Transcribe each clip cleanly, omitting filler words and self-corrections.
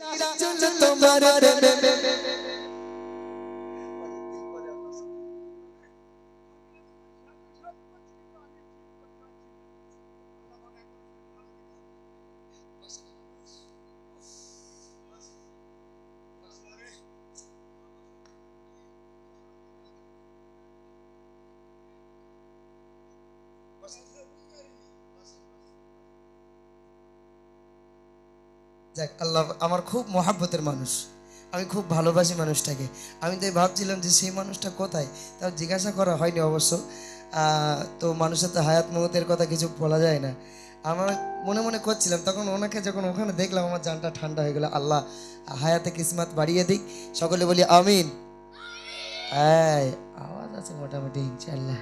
তোমার যাক আল্লাহ আমার খুব মহাব্বতের মানুষ, আমি খুব ভালোবাসি মানুষটাকে। আমি তাই ভাবছিলাম যে সেই মানুষটা কোথায়, তাও জিজ্ঞাসা করা হয়নি অবশ্য। তো মানুষের তো হায়াত মৌতের কথা কিছু বলা যায় না। আমার মনে মনে করছিলাম, তখন ওনাকে যখন ওখানে দেখলাম আমার জানটা ঠান্ডা হয়ে গেল। আল্লাহ হায়াতে কিসমত বাড়িয়ে দিক, সকলে বলি আমিন। হ্যাঁ, আওয়াজ আছে মোটামুটি, ইনশাল্লাহ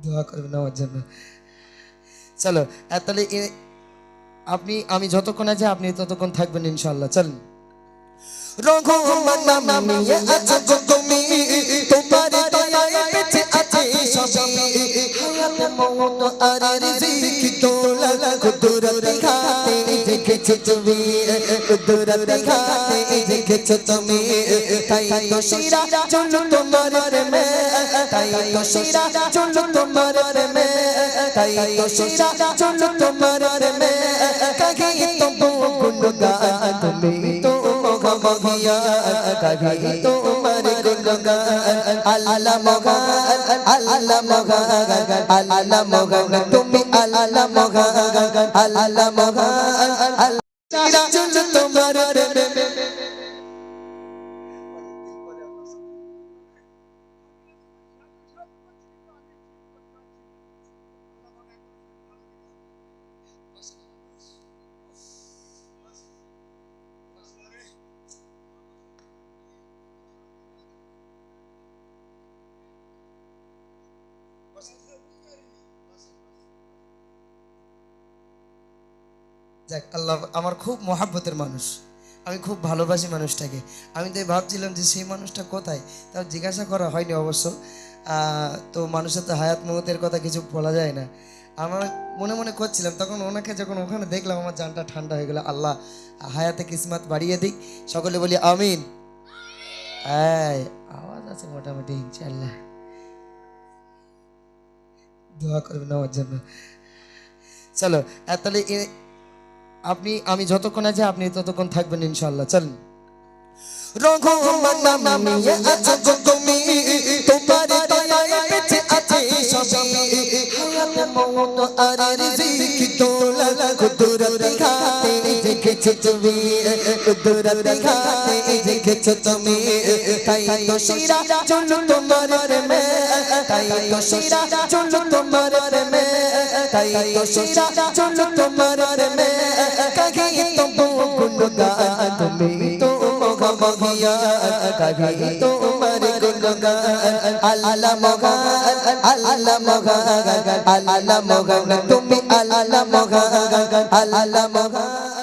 দোয়া করবেন আমার জন্য। চলো তাহলে আমি যতক্ষণ আছে আপনি ততক্ষণ থাকবেন ইনশাআল্লাহ। চলেন। রঘুমান নামিয়ে আছো গো তুমি, তোমার দয়ায় বেঁচে আছে সবই, হায়াত মওত আর রিজিক দৌলত কুদরত খাতে দেখেছো তুমি, কুদরত খাতে দেখেছো তুমি। তাই তো শিরা চলো তোমার প্রেমে, তাই তো শিরা চলো তোমার প্রেমে, তাই তো শিরা চলো তোমার প্রেমে। কাহি তো গুণগান তুমি তো মগিয়া, কাহি তোমার গুণগান। আল্লাহ মগান, আল্লাহ মগান, আল্লাহ মগান তুমি, আল্লাহ মগান, আল্লাহ মগান। আল্লাহ চলো তোমার প্রেমে। যাক আল্লাহ আমার খুব মহাব্বতের মানুষ, আমি খুব ভালোবাসি মানুষটাকে। আমি তাই ভাবছিলাম যে সেই মানুষটা কোথায়, তাও জিজ্ঞাসা করা হয়নি অবশ্য। তো মানুষের তো হায়াত মৌতের কথা কিছু বলা যায় না। আমার মনে মনে করছিলাম, তখন ওনাকে যখন ওখানে দেখলাম আমার জানটা ঠান্ডা হয়ে গেল। আল্লাহ হায়াতে কিসমত বাড়িয়ে দিক, সকলে বলি আমিন। হ্যাঁ, আওয়াজ আছে মোটামুটি, ইনশাল্লাহ দোয়া করবেন আমার জন্য। চলো তাহলে আমি যতক্ষণ আছে আপনি ততক্ষণ থাকবেন ইনশাআল্লাহ। চলেন। রঘুমান নামিয়ে আছো গো তুমি, তোমার দয়ায় বেঁচে আছে সবই, হায়াত মওত আর রিজিক দৌলত কুদরত খাতে দেখেছো তুমি, কুদরত খাতে দেখেছো তুমি। তাই তো শিরা চলো তোমার প্রেমে, তাই তো শিরা চলো তোমার প্রেমে, তাই তো শিরা চলো তোমার প্রেমে। কাহি তো গুণগান তুমি তো মগিয়া, কাহি তোমার গুণগান। আল্লাহ মগান, আল্লাহ মগান, আল্লাহ মগান তুমি, আল্লাহ মগান, আল্লাহ মগান।